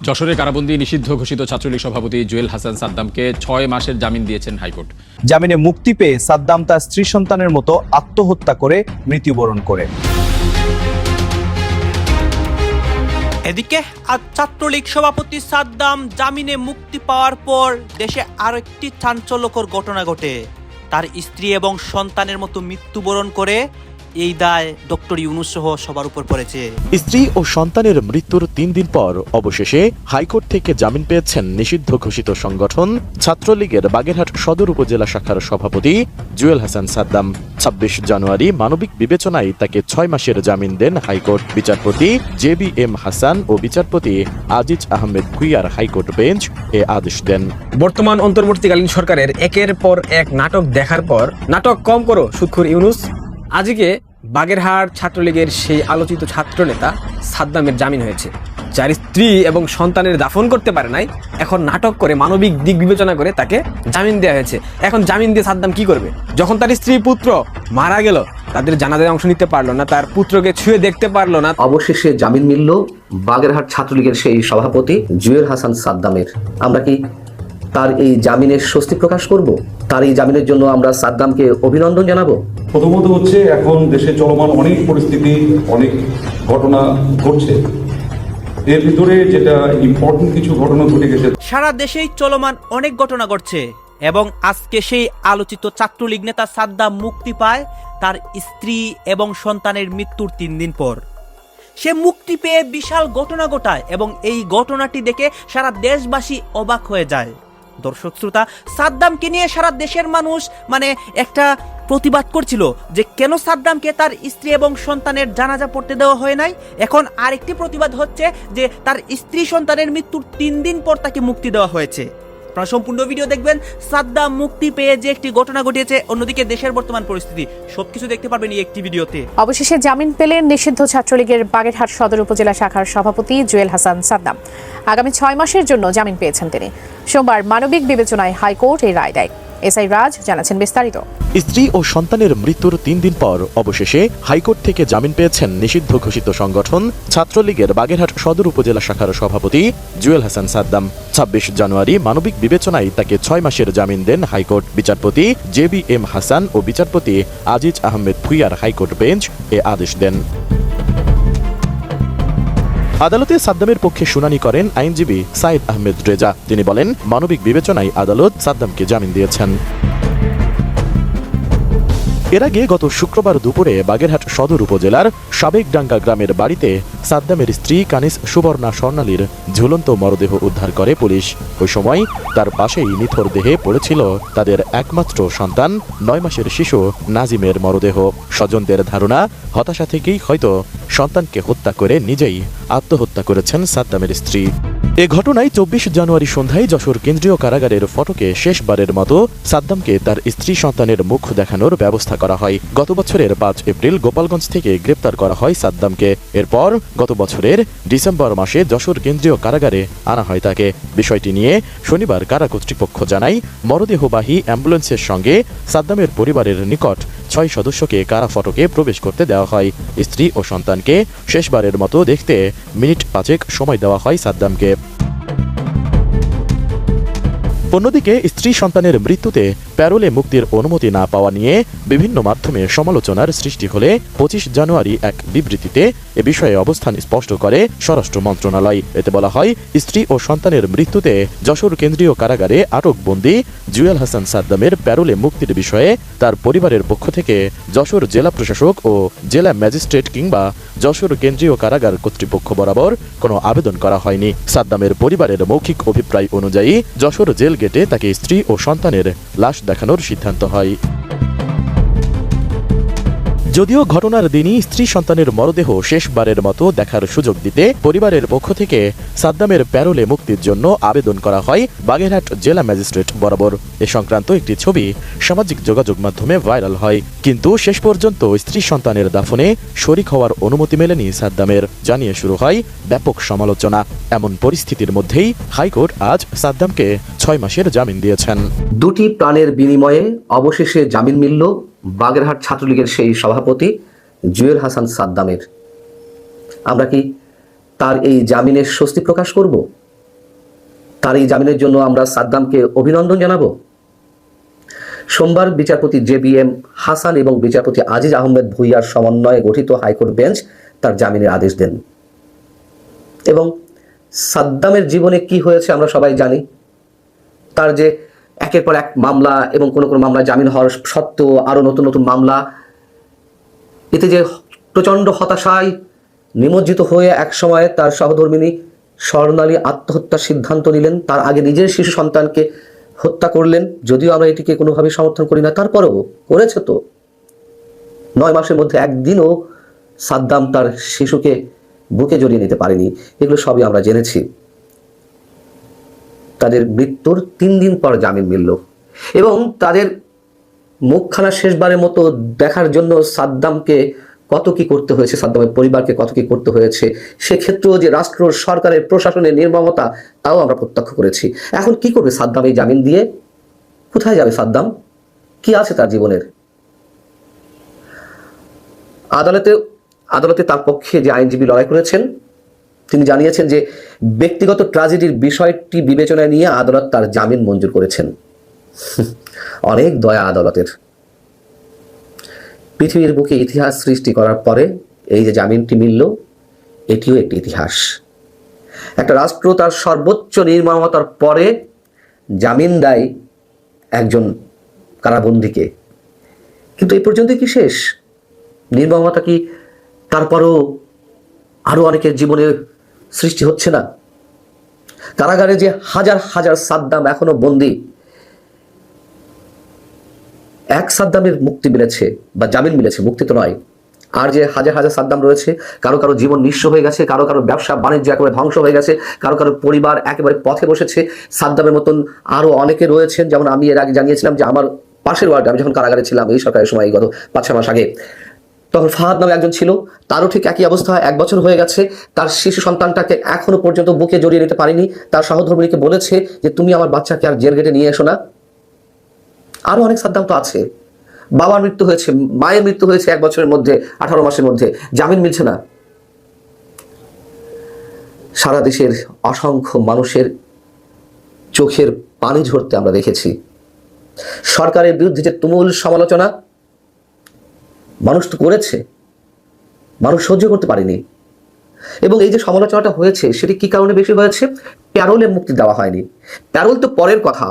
যশোরে কারাবন্দী নিষিদ্ধ ঘোষিত ছাত্রলীগ সভাপতি জুয়েল হাসান সাদ্দামকে 6 মাসের জামিন দিয়েছেন হাইকোর্ট। জামিনে মুক্তি পেয়ে সাদ্দাম তার স্ত্রী সন্তানের মতো আত্মহত্যা করে মৃত্যুবরণ করে। এদিকে আজ ছাত্রলীগ সভাপতি সাদ্দাম জামিনে মুক্তি পাওয়ার পর দেশে আরো একটি চাঞ্চল্যকর ঘটনা ঘটে। তার স্ত্রী এবং সন্তানের মতো মৃত্যুবরণ করে এই দায় ডক্টর ইউনূস সহ সবার উপর পড়েছে। স্ত্রী ও সন্তানের মৃত্যুর 3 দিন পর অবশেষে হাইকোর্ট থেকে জামিন পেয়েছেন নিষিদ্ধ ঘোষিত সংগঠন ছাত্রলীগের বাগেরহাট সদর উপজেলা শাখার সভাপতি জুয়েল হাসান সাদ্দাম। 26 জানুয়ারি মানবিক বিবেচনায় তাকে 6 মাসের জামিন দেন হাইকোর্ট। বিচারপতি JBM হাসান ও বিচারপতি আজিজ আহমেদ ভুইয়ার হাইকোর্ট বেঞ্চ এ আদেশ দেন। বর্তমান অন্তর্বর্তীকালীন সরকারের একের পর এক নাটক দেখার পর নাটক কম করো সুৎখোর ইউনূস, আজকে বাগেরহাট ছাত্রলীগের সেই আলোচিত ছাত্রনেতা সাদ্দামের জামিন হয়েছে। যার স্ত্রী এবং সন্তানের দাফন করতে পারে নাই, এখন নাটক করে মানবিক দিক বিবেচনা করে তাকে জামিন দেওয়া হয়েছে। এখন জামিন দিয়ে সাদ্দাম কি করবে? যখন তার স্ত্রী পুত্র মারা গেল, তাদের জানাজায় অংশ নিতে পারলো না, তার পুত্রকে ছুঁয়ে দেখতে পারলো না। অবশেষে জামিন মিলল বাগেরহাট ছাত্রলীগের সেই সভাপতি জুয়েল হাসান সাদ্দামের। আমরা কি তার এই জামিনের স্বস্তি প্রকাশ করব? তার এই জামিনের জন্য আমরা সাদ্দামকে অভিনন্দন জানাবো। প্রথমত হচ্ছে এখন দেশে চলমান অনেক পরিস্থিতি, অনেক ঘটনা ঘটছে। এর ভিতরে যেটা ইম্পর্টেন্ট কিছু ঘটনা ঘটে গেছে, সারা দেশেই চলমান অনেক ঘটনা ঘটছে এবং আজকে সেই আলোচিত ছাত্রলীগ নেতা সাদ্দাম মুক্তি পায় তার স্ত্রী এবং সন্তানের মৃত্যুর 3 দিন পর। সে মুক্তি পেয়ে বিশাল ঘটনা ঘটায় এবং এই ঘটনাটি দেখে সারা দেশবাসী অবাক হয়ে যায়। দর্শক শ্রোতা, সাদ্দামকে নিয়ে সারা দেশের মানুষ একটা প্রতিবাদ করছিল যে কেন সাদ্দামকে তার স্ত্রী এবং সন্তানের জানাজা পড়তে দেওয়া হয় নাই। এখন আরেকটি প্রতিবাদ হচ্ছে যে তার স্ত্রী সন্তানের মৃত্যুর 3 দিন পর তাকে মুক্তি দেওয়া হয়েছে। আপনারা সম্পূর্ণ ভিডিও দেখবেন। সাদ্দাম মুক্তি পেয়ে যে একটি ঘটনা ঘটিয়েছে, অন্যদিকে দেশের বর্তমান পরিস্থিতি, সবকিছু দেখতে পারবেন এই একটি ভিডিওতে। অবশেষে জামিন পেলেন নিষিদ্ধ ছাত্রলীগের বাগেরহাট সদর উপজেলা শাখার সভাপতি জুয়েল হাসান সাদ্দাম। আগামী 6 মাসের জন্য জামিন পেয়েছেন তিনি। সোমবার মানবিক বিবেচনায় হাইকোর্ট এই রায় দেয়। এসআই রাজ জানাচ্ছেন বিস্তারিত। স্ত্রী ও সন্তানের মৃত্যুর 3 দিন পর অবশেষে হাইকোর্ট থেকে জামিন পেয়েছেন নিষিদ্ধ ঘোষিত সংগঠন ছাত্রলীগের বাগেরহাট সদর উপজেলা শাখার সভাপতি জুয়েল হাসান সাদ্দাম। 26 জানুয়ারি মানবিক বিবেচনায় তাকে 6 মাসের জামিন দেন হাইকোর্ট। বিচারপতি JBM হাসান ও বিচারপতি আজিজ আহমেদ ভুইয়ার হাইকোর্ট বেঞ্চ এ আদেশ দেন। আদালতে সাদ্দামের পক্ষে শুনানি করেন আইনজীবী সাইদ আহমেদ রেজা। তিনি বলেন, মানবিক বিবেচনায় আদালত সাদ্দামকে জামিন দিয়েছেন। এর আগে গত শুক্রবার দুপুরে বাগেরহাট সদর উপজেলার সাবেকডাঙ্গা গ্রামের বাড়িতে সাদ্দামের স্ত্রী কানিস সুবর্ণা স্বর্ণালীর ঝুলন্ত মরদেহ উদ্ধার করে পুলিশ। ওই সময় তার পাশেই নিথর দেহে পড়েছিল তাদের একমাত্র সন্তান 9 মাসের শিশু নাজিমের মরদেহ। স্বজনদের ধারণা, হতাশা থেকেই হয়তো সন্তানকে হত্যা করে নিজেই আত্মহত্যা করেছেন সাদ্দামের স্ত্রী। এ ঘটনায় 24 জানুয়ারি সন্ধ্যায় যশোর কেন্দ্রীয় কারাগারের ফটকে শেষবারের মতো সাদ্দামকে তার স্ত্রী সন্তানের মুখ দেখানোর ব্যবস্থা করা হয়। গত বছরের 5 এপ্রিল গোপালগঞ্জ থেকে গ্রেপ্তার করা হয় সাদ্দামকে। এরপর গত বছরের ডিসেম্বর মাসে যশোর কেন্দ্রীয় কারাগারে আনা হয় তাকে। বিষয়টি নিয়ে শনিবার কারা কর্তৃপক্ষ জানায়, মরদেহবাহী অ্যাম্বুলেন্সের সঙ্গে সাদ্দামের পরিবারের নিকট 6 সদস্যকে কারা ফটকে প্রবেশ করতে দেওয়া হয়। স্ত্রী ও সন্তানকে শেষবারের মতো দেখতে মিনিট 5 সময় দেওয়া হয় সাদ্দামকে। অন্যদিকে স্ত্রী সন্তানের মৃত্যুতে প্যারোলে মুক্তির অনুমতি না পাওয়া নিয়ে বিভিন্ন মাধ্যমে সমালোচনার সৃষ্টি হলে 25 জানুয়ারি এক বিবৃতিতে এ বিষয়ে অবস্থান স্পষ্ট করে স্বরাষ্ট্র মন্ত্রণালয়। এতে বলা হয়, স্ত্রী ও সন্তানের মৃত্যুতে যশোর কেন্দ্রীয় কারাগারে আটকবন্দি জুয়েল হাসান সাদ্দামের প্যারোলে মুক্তির বিষয়ে তার পরিবারের পক্ষ থেকে যশোর জেলা প্রশাসক ও জেলা ম্যাজিস্ট্রেট কিংবা যশোর কেন্দ্রীয় কারাগার কর্তৃপক্ষ বরাবর কোনো আবেদন করা হয়নি। সাদ্দামের পরিবারের মৌখিক অভিপ্রায় অনুযায়ী যশোর জেল গেটে তাকে স্ত্রী ও সন্তানের লাশ দেখানোর সিদ্ধান্ত হয়। যদিও ঘটনার দিনই স্ত্রী সন্তানের মরদেহ শেষবারের মতো দেখার সুযোগ দিতে পরিবারের পক্ষ থেকে সাদ্দামের প্যারোলে মুক্তির জন্য আবেদন করা হয় বাগেরহাট জেলা ম্যাজিস্ট্রেট বরাবর। এ সংক্রান্ত একটি ছবি সামাজিক যোগাযোগ মাধ্যমে ভাইরাল হয়। কিন্তু শেষ পর্যন্ত স্ত্রী সন্তানের দাফনে শরিক হওয়ার অনুমতি মেলেনি সাদ্দামের, জানিয়ে শুরু হয় ব্যাপক সমালোচনা। এমন পরিস্থিতির মধ্যেই হাইকোর্ট আজ সাদ্দামকে 6 মাসের জামিন দিয়েছেন। দুটি প্রাণের বিনিময়ে অবশেষে জামিন মিলল বাগেরহাট ছাত্রলীগের সেই সভাপতি জুয়েল হাসান সাদ্দামের। আমরা কি তার এই জামিনের স্বস্তি প্রকাশ করব? তার এই জামিনের জন্য আমরা সাদ্দামকে অভিনন্দন জানাবো। সোমবার বিচারপতি JBM হাসান এবং বিচারপতি আজিজ আহমেদ ভুইয়ার সমন্বয়ে গঠিত হাইকোর্ট বেঞ্চ তার জামিনের আদেশ দেন। এবং সাদ্দামের জীবনে কি হয়েছে আমরা সবাই জানি। তার যে একের পর এক মামলা এবং কোনো কোনো মামলা জামিন হওয়ার সত্ত্বেও আরো নতুন নতুন মামলা, এতে যে প্রচন্ড হতাশায় নিমজ্জিত হয়ে এক সময়ে তার সহধর্মিনী স্বর্ণালী আত্মহত্যার সিদ্ধান্ত নিলেন। তার আগে নিজের শিশু সন্তানকে হত্যা করলেন। যদিও আমরা এটিকে কোনোভাবে সমর্থন করি না, তারপরেও করেছে তো। 9 মাসের মধ্যে একদিনও সাদ্দাম তার শিশুকে বুকে জড়িয়ে নিতে পারেনি। এগুলো সবই আমরা জেনেছি। তাদের মৃত্যুর 3 দিন পর জামিন মিলল এবং তাদের মুখখানা শেষবারের মতো দেখার জন্য সাদ্দামকে কত কি করতে হয়েছে, সাদ্দামের পরিবারকে কত কি করতে হয়েছে, সেক্ষেত্রেও যে রাষ্ট্র সরকারের প্রশাসনের নির্মমতা তাও আমরা প্রত্যক্ষ করেছি। এখন কি করবে সাদ্দাম এই জামিন দিয়ে? কোথায় যাবে সাদ্দাম? কি আছে তার জীবনের? আদালতে তার পক্ষে যে আইনজীবী লড়াই করেছেন তিনি জানিয়েছেন যে ব্যক্তিগত ট্র্যাজেডির বিষয়টি বিবেচনায় নিয়ে আদালত তার জামিন মঞ্জুর করেছেন। অনেক দয়া আদালতের। পৃথিবীর বুকে ইতিহাস সৃষ্টি করার পরে এই যে জামিনটি মিলল, এটিও একটি ইতিহাস। একটা রাষ্ট্র তার সর্বোচ্চ নির্মমতার পরে জামিন দেয় একজন কারাবন্দীকে। কিন্তু এই পর্যন্ত কি শেষ? নির্মমতা কি তারপরও আরো অনেকের জীবনে সৃষ্টি হচ্ছে না? কারাগারে যে হাজার হাজার সাদ্দাম এখনো বন্দী, এক সাদ্দামের মুক্তি মিলেছে বা জামিন মিলেছে, মুক্তি তো নয়। আর যে হাজার হাজার সাদ্দাম রয়েছে, কারো কারো জীবন নিঃস্ব হয়ে গেছে, কারো কারো ব্যবসা বাণিজ্য একেবারে ধ্বংস হয়ে গেছে, কারো কারো পরিবার একেবারে পথে বসেছে। সাদ্দামের মতন আরো অনেকে রয়েছেন। যেমন আমি এর আগে জানিয়েছিলাম যে আমার পাশের ওয়ার্ডে, আমি যখন কারাগারে ছিলাম এই সরকারের সময়, গত 5-6 মাস আগে, তখন ফাহাদ নামে একজন ছিল। তারও ঠিক একই অবস্থা। 1 বছর হয়ে গেছে, তার শিশু সন্তানটাকে এখনো পর্যন্ত বুকে জড়িয়ে নিতে পারেনি। তার সহধর্মিণীকে বলেছে যে তুমি আমার বাচ্চাকে আর জেল গেটে নিয়ে এসো না। আরো অনেক সাদ্দাম তো আছে। বাবার মৃত্যু হয়েছে, মায়ের মৃত্যু হয়েছে 1 বছরের মধ্যে, 18 মাসের মধ্যে, জামিন মিলছে না। সারা দেশের অসংখ্য মানুষের চোখের পানি ঝরতে আমরা দেখেছি। সরকারের বিরুদ্ধে যে তুমুল সমালোচনা মানুষ তো করেছে, মানুষ সহ্য করতে পারেনি। এবং এই যে সমালোচনাটা হয়েছে সেটি কি কারণে বেশি হয়েছে? প্যারোলে মুক্তি দেওয়া হয়নি। প্যারোল তো পরের কথা।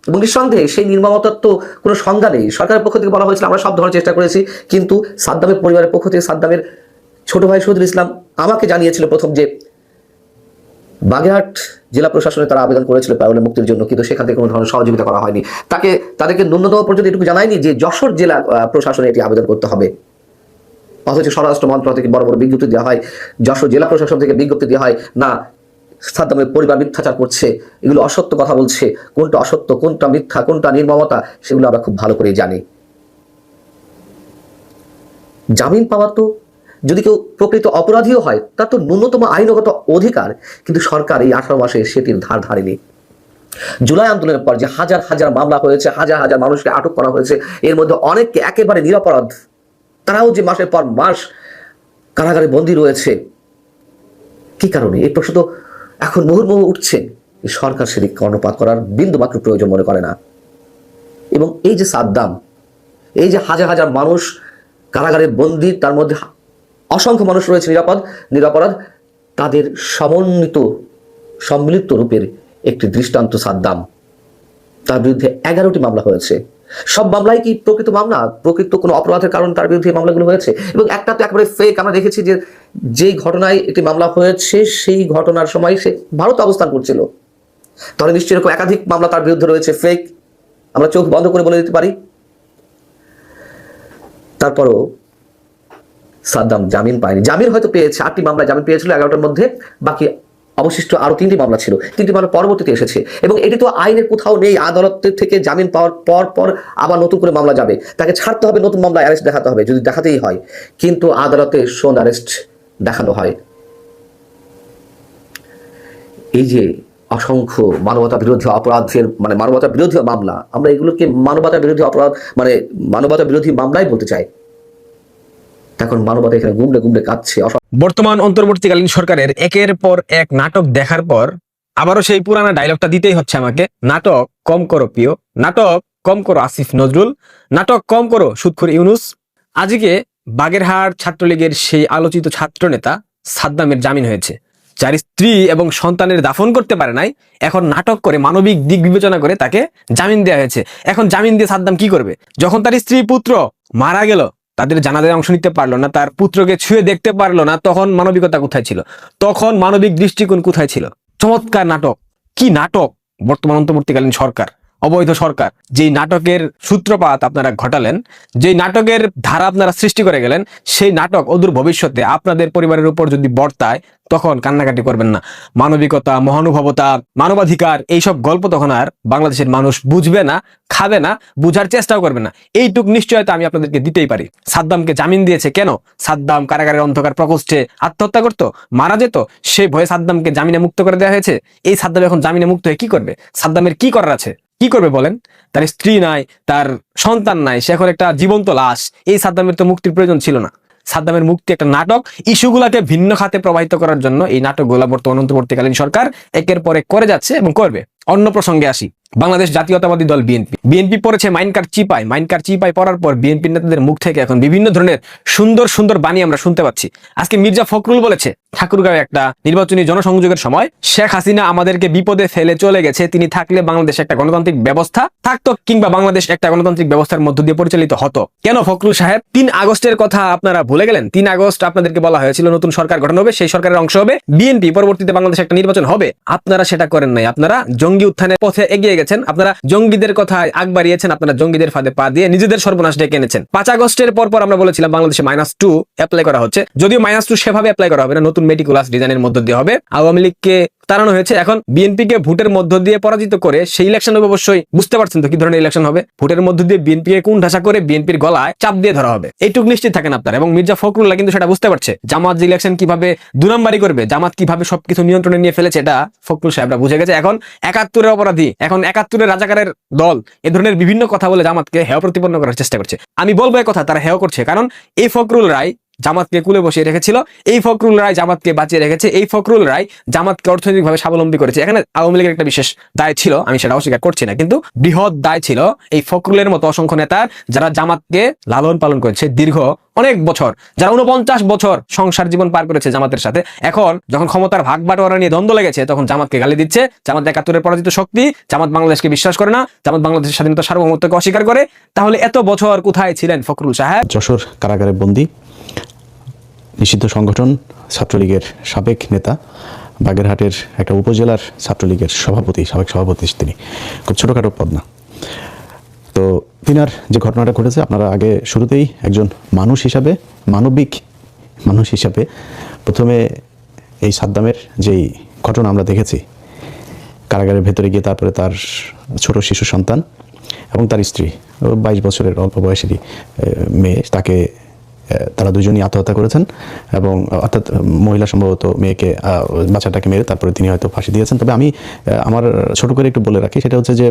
এবং নিঃসন্দেহে সেই নির্মমতার তো কোনো সংজ্ঞা নেই। সরকারের পক্ষ থেকে বলা হয়েছিল আমরা সব ধরনের চেষ্টা করেছি, কিন্তু সাদ্দামের পরিবারের পক্ষ থেকে সাদ্দামের ছোট ভাই শহীদুল ইসলাম আমাকে জানিয়েছিল প্রথম যে বাগেরহাট জেলা প্রশাসনে তারা আবেদন করেছিল প্যারোলে মুক্তির জন্য, কিন্তু সেখান থেকে কোনো ধরনের সহযোগিতা করা হয়নি। তাদেরকে ন্যূনতম পর্যন্ত এটুকু জানায়নি যে যশোর জেলা প্রশাসনে এটি আবেদন করতে হবে। অথচ স্বরাষ্ট্র মন্ত্রণালয় থেকে বড় বড় বিজ্ঞপ্তি দেওয়া হয়, যশোর জেলা প্রশাসন থেকে বিজ্ঞপ্তি দেওয়া হয় না সাদ্দামের পরিবার মিথ্যাচার করছে, এগুলো অসত্য কথা বলছে। কোনটা অসত্য, কোনটা মিথ্যা, কোনটা নির্মমতা, সেগুলো আমরা খুব ভালো করেই জানি। জামিন পাওয়া তো যদি কেউ প্রকৃত অপরাধীও হয় তার তো ন্যূনতম আইনগত অধিকার, কিন্তু সরকার এই 18 মাসে সেটির ধার ধারেনি। জুলাই আন্দোলনের পর যে হাজার হাজার মামলা হয়েছে, হাজার হাজার মানুষকে আটক করা হয়েছে, এর মধ্যে অনেককে একেবারে নিরপরাধ, তারাও যে মাসের পর মাস কারাগারে বন্দী রয়েছে। কি কারণে? এই প্রশ্ন তো এখন মুহুর্মুহু উঠছে। সরকার সেদিক কর্ণপাত করার বিন্দু মাত্র প্রয়োজন মনে করে না। এবং এই যে সাদ্দাম, এই যে হাজার হাজার মানুষ কারাগারে বন্দী, তার মধ্যে অসংখ্য মানুষ রয়েছে নিরাপরাধ, তাদের সম্মিলিত রূপের একটি দৃষ্টান্ত সাদ্দাম। তার বিরুদ্ধে 11টি মামলা হয়েছে। সব মামলাই কি প্রকৃত মামলা? প্রকৃত কোনো অপরাধের কারণে তার বিরুদ্ধে মামলাগুলো হয়েছে? এবং একটা তো একেবারে ফেক। আমরা দেখেছি যে যেই ঘটনায় একটি মামলা হয়েছে সেই ঘটনার সময় সে ভারতে অবস্থান করছিল। তাহলে নিশ্চয়ই এরকম একাধিক মামলা তার বিরুদ্ধে রয়েছে ফেক, আমরা চোখ বন্ধ করে বলে দিতে পারি। তারপরও সাদ্দাম জামিন পায়নি। জামিন হয়তো পেয়েছে, 8টি মামলা জামিন পেয়েছিল 11টার মধ্যে, বাকি অবশিষ্ট আরো 3টি মামলা ছিল। 3টি মামলা পরবর্তীতে এসেছে। এবং এটি তো আইনের কোথাও নেই আদালত থেকে জামিন পাওয়ার পর আবার নতুন করে মামলা যাবে, তাকে ছাড়তে হবে, নতুন মামলা অ্যারেস্ট দেখাতে হবে যদি দেখাতেই হয়। কিন্তু আদালতে শোন অ্যারেস্ট দেখানো হয়। এই যে অসংখ্য মানবতা বিরোধী অপরাধের মানবতা বিরোধী মামলা, আমরা এগুলোকে মানবতা বিরোধী অপরাধ মানবতা বিরোধী মামলাই বলতে চাই। এখন মানবতা এখানে গুমড়ে গুমড়ে কাঁদছে। বর্তমান অন্তর্বর্তীকালীন সরকারের একের পর এক নাটক দেখার পর আবারও সেই পুরানা ডায়লগটা দিতেই হচ্ছে আমাকে, নাটক কম করো প্রিয়, নাটক কম করো আসিফ নজরুল, নাটক কম করো সুদখোর ইউনুস। আজকে বাগেরহাট ছাত্রলীগের সেই আলোচিত ছাত্রনেতা সাদ্দামের জামিন হয়েছে। যার স্ত্রী এবং সন্তানের দাফন করতে পারে নাই, এখন নাটক করে মানবিক দিক বিবেচনা করে তাকে জামিন দেওয়া হয়েছে। এখন জামিন দিয়ে সাদ্দাম কি করবে? যখন তার স্ত্রী পুত্র মারা গেল, তাদের জানাজায় অংশ নিতে পারলো না, তার পুত্রকে ছুঁয়ে দেখতে পারলো না, তখন মানবিকতা কোথায় ছিল? তখন মানবিক দৃষ্টিকোণ কোথায় ছিল? চমৎকার নাটক, কি নাটক বর্তমান অন্তর্বর্তীকালীন সরকার, অবৈধ সরকার যেই নাটকের সূত্রপাত আপনারা ঘটালেন, যেই নাটকের ধারা আপনারা সৃষ্টি করে গেলেন, সেই নাটক অদূর ভবিষ্যতে আপনাদের পরিবারের উপর যদি বর্তায় তখন কান্নাকাটি করবেন না। মানবিকতা, মহানুভবতা, মানবাধিকার এইসব গল্প তখন আর বাংলাদেশের মানুষ বুঝবে না, খাবে না, বুঝার চেষ্টাও করবে না। এইটুক নিশ্চয়তা আমি আপনাদেরকে দিতেই পারি। সাদ্দামকে জামিন দিয়েছে কেন? সাদ্দাম কারাগারের অন্ধকার প্রকোষ্ঠে আত্মহত্যা করতো, মারা যেত, সেই ভয়ে সাদ্দামকে জামিনে মুক্ত করে দেওয়া হয়েছে। এই সাদ্দাম এখন জামিনে মুক্ত হয়ে কি করবে? সাদ্দামের কি করার আছে? কি করবে বলেন? তার স্ত্রী নাই, তার সন্তান নাই, সে এখন একটা জীবন্ত লাশ। এই সাদ্দামের তো মুক্তির প্রয়োজন ছিল না। সাদ্দামের মুক্তি একটা নাটক। ইস্যুগুলাকে ভিন্ন খাতে প্রবাহিত করার জন্য এই নাটকগুলা বর্তমান অন্তর্বর্তীকালীন সরকার একের পর এক করে যাচ্ছে এবং করবে। অন্য প্রসঙ্গে আসি, বাংলাদেশ জাতীয়তাবাদী দল বিএনপি। বিএনপি পড়েছে মাইনকার চিপায়। মাইনকার চিপায় পড়ার পর বিএনপি নেতাদের মুখ থেকে এখন বিভিন্ন ধরনের সুন্দর সুন্দর বাণী আমরা শুনতে পাচ্ছি। আজকে মির্জা ফখরুল বলেছে ঠাকুরগাঁও একটা নির্বাচনী জনসংযোগের সময়, শেখ হাসিনা আমাদেরকে বিপদে ফেলে চলে গেছে, তিনি থাকলে বাংলাদেশ একটা গণতান্ত্রিক ব্যবস্থা থাকতো, কিংবা বাংলাদেশ একটা গণতান্ত্রিক ব্যবস্থার মধ্য দিয়ে পরিচালিত হতো। কেন ফখরুল সাহেব 3 আগস্টের কথা আপনারা ভুলে গেলেন? 3 আগস্ট আপনাদেরকে বলা হয়েছিল নতুন সরকার গঠন হবে, সেই সরকারের অংশ হবে বিএনপি, পরবর্তীতে বাংলাদেশে একটা নির্বাচন হবে। আপনারা সেটা করেন নাই। আপনারা জঙ্গি উত্থানের পথে এগিয়ে গেছেন, আপনারা জঙ্গিদের কথা আগ বাড়িয়েছেন, আপনারা জঙ্গিদের ফাঁদে পা দিয়ে নিজেদের সর্বনাশ ডেকে এনেছেন। 5 আগস্টের পর আমরা বলেছিলাম বাংলাদেশে -2 অ্যাপ্লাই করা হচ্ছে, যদিও -2 সেভাবে অ্যাপ্লাই করা হবে না, নতুন মেটিকুলাস ডিজাইনের মধ্য দিয়ে হবে। আওয়ামী লীগকে তাড়ানো হয়েছে, এখন বিএনপি কে ভোটের মধ্য দিয়ে পরাজিত করে সেই ইলেকশন হবে। অবশ্যই বুঝতে পারছেন তো কি ধরনের ইলেকশন হবে। ভোটের মধ্য দিয়ে বিএনপি কে কোন ঢাসা করে বিএনপির গলায় চাপ দিয়ে ধরা হবে, এইটুকু নিশ্চিত থাকেন আপনারা। এবং মির্জা ফখরুল্লাহ কিন্তু সেটা বুঝতে পারছে, জামাত যে ইলেকশন কিভাবে 2 নম্বরই করবে, জামাত কিভাবে সবকিছু নিয়ন্ত্রণে নিয়ে ফেলেছে, এটা ফখরুল সাহেবরা বুঝে গেছে। এখন 71-এর অপরাধী, এখন 71-এর রাজাকারের দল, এ ধরনের বিভিন্ন কথা বলে জামাতকে হেয় প্রতিপন্ন করার চেষ্টা করছে। আমি বলবো এই কথা, তারা হেয় করছে, কারণ এই ফখরুল রায় জামাতকে কুলে বসিয়ে রেখেছিল, এই ফখরুল রায় জামাতকে বাঁচিয়ে রেখেছে, এই ফখরুল রায় জামাতকে অর্থনৈতিকভাবে স্বাবলম্বী করেছে। এখানে আওয়ামী লীগের একটা বিশেষ দায় ছিল, আমি সেটা অস্বীকার করছি না, কিন্তু বৃহৎ দায় ছিল এই ফখরুলের মতো অসংখ্য নেতার, যারা জামাতকে লালন পালন করেছে দীর্ঘ অনেক বছর, যারা 49 বছর সংসার জীবন পার করেছে জামাতের সাথে। এখন যখন ক্ষমতার ভাগ বাটোয়ারা নিয়ে দ্বন্দ্ব লেগেছে, তখন জামাতকে গালি দিচ্ছে। জামাত 71-এর পরাজিত শক্তি, জামাত বাংলাদেশকে বিশ্বাস করে না, জামাত বাংলাদেশের স্বাধীনতা সার্বভৌমত্বকে অস্বীকার করে। তাহলে এত বছর কোথায় ছিলেন ফখরুল সাহেব? যশোর কারাগারে বন্দী নিষিদ্ধ সংগঠন ছাত্রলীগের সাবেক নেতা, বাগেরহাটের একটা উপজেলার ছাত্রলীগের সভাপতি, সাবেক সভাপতি তিনি, খুব ছোটোখাটো পদ না। তো তিনার যে ঘটনাটা ঘটেছে, আপনারা আগে শুরুতেই একজন মানুষ হিসাবে, মানবিক মানুষ হিসাবে প্রথমে এই সাদ্দামের যেই ঘটনা আমরা দেখেছি, কারাগারের ভেতরে গিয়ে তারপরে তার ছোট শিশু সন্তান এবং তার স্ত্রী, 22 বছরের অল্প বয়সেরই মেয়ে, তাকে তারা দুজনই আত্মহত্যা করেছেন। এবং অর্থাৎ মহিলা সম্ভবত মেয়েকে, বাচ্চাটাকে মেরে তারপরে তিনি হয়তো ফাঁসি দিয়েছেন। তবে আমি আমার ছোট করে একটু বলে রাখি, সেটা হচ্ছে যে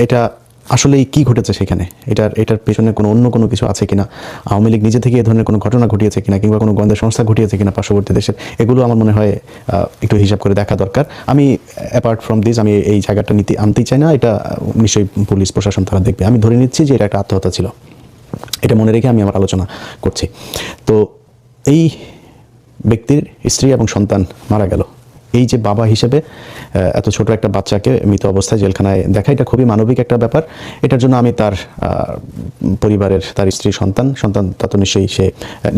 এটা আসলেই কি ঘটেছে সেখানে, এটার পেছনে অন্য কোনো কিছু আছে কিনা, আওয়ামী লীগ নিজে থেকে এই ধরনের কোনো ঘটনা ঘটিয়েছে কিনা, কিংবা কোনো গোয়েন্দা সংস্থা ঘটিয়েছে কিনা পার্শ্ববর্তী দেশের, এগুলো আমার মনে হয় একটু হিসাব করে দেখা দরকার। আমি অ্যাপার্ট ফ্রম দিস আমি এই জায়গাটা আনতেই চাই না, এটা নিশ্চয়ই পুলিশ প্রশাসন তারা দেখবে। আমি ধরে নিচ্ছি যে এটা একটা আত্মহত্যা ছিল, এটা মনে রেখে আমি আমার আলোচনা করছি। তো এই ব্যক্তির স্ত্রী এবং সন্তান মারা গেল, এই যে বাবা হিসেবে এত ছোট একটা বাচ্চাকে মৃত অবস্থায় জেলখানায় দেখা, এটা খুবই মানবিক একটা ব্যাপার। এটার জন্য আমি তার পরিবারের, তার স্ত্রী, সন্তান তা তো নিশ্চয়ই সে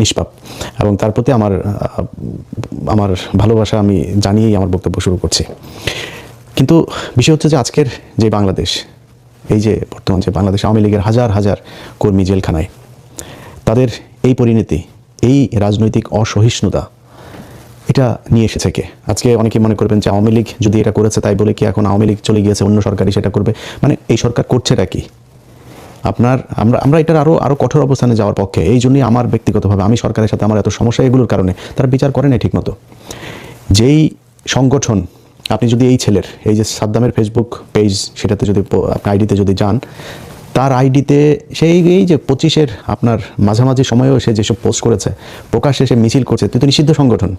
নিষ্পাপ, এবং তার প্রতি আমার ভালোবাসা আমি জানিয়েই আমার বক্তব্য শুরু করছি। কিন্তু বিষয় হচ্ছে যে আজকের যে বাংলাদেশ, এই যে বর্তমান যে বাংলাদেশ, আওয়ামী লীগের হাজার হাজার কর্মী জেলখানায়, তাদের এই পরিণতি, এই রাজনৈতিক অসহিষ্ণুতা, এটা নিয়ে এসেছে কে? আজকে অনেকে মনে করবেন যে আওয়ামী লীগ যদি এটা করেছে তাই বলে কি এখন আওয়ামী লীগ চলে গিয়েছে, অন্য সরকারই সেটা করবে? মানে এই সরকার করছেটা কি? আমরা এটার আরো কঠোর অবস্থানে যাওয়ার পক্ষে। এই জন্যই আমার ব্যক্তিগতভাবে আমি সরকারের সাথে আমার এত সমস্যা, এগুলোর কারণে তারা বিচার করে না ঠিক মতো। যেই সংগঠন, আপনি যদি এই ছেলের, এই যে সাদ্দামের ফেসবুক পেজ, সেটাতে যদি আপনি আইডিতে যদি যান, তার আইডিতে সেই এই যে 25-এর আপনার মাঝামাঝি সময়েও সে যেসব পোস্ট করেছে, প্রকাশ্যে সে মিছিল করছে, তুই তো নিষিদ্ধ সংগঠন,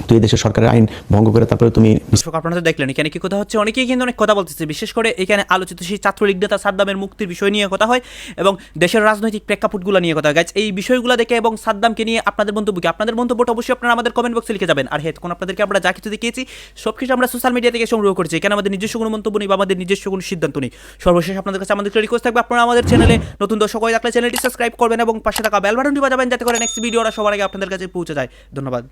তুই এই দেশের সরকারের আইন ভঙ্গ করে তারপরে তুমি দর্শক আপনারা তো দেখলেন এখানে কি কথা হচ্ছে, অনেকেই কিন্তু অনেক কথা বলতেছে, বিশেষ করে এখানে আলোচিত সেই ছাত্রলীগ নেতা সাদ্দামের মুক্তির বিষয় নিয়ে কথা হয় এবং দেশের রাজনৈতিক প্রেক্ষাপটগুলো নিয়ে কথা হয়। গাইজ এই বিষয়গুলো দেখে এবং সাদ্দামকে নিয়ে আপনাদের মন্তব্যটা অবশ্যই আপনারা আমাদের কমেন্ট বক্সে লিখে যাবেন। আর হ্যাঁ, তখন আপনাদেরকে আমরা যা কিছু দেখিয়েছি সব কিছু আমরা সোশ্যাল মিডিয়া থেকে সংগ্রহ করেছি, এখানে আমাদের নিজস্ব কোনো মন্তব্য নেই বা আমাদের নিজস্ব কোনো সিদ্ধান্ত নেই। সর্বশেষ আপনাদের কাছে আমাদের রিকোয়েস্ট থাকবে, আপনারা আমাদের চ্যানেলে নতুন দর্শক হয়ে থাকলে চ্যানেলটি সাবস্ক্রাইব করবেন এবং পাশে থাকা বেল বাটনটি বাজাবেন যাতে করে নেক্সট ভিডিওটা সবার আগে আপনাদের কাছে পৌঁছে যায়। ধন্যবাদ।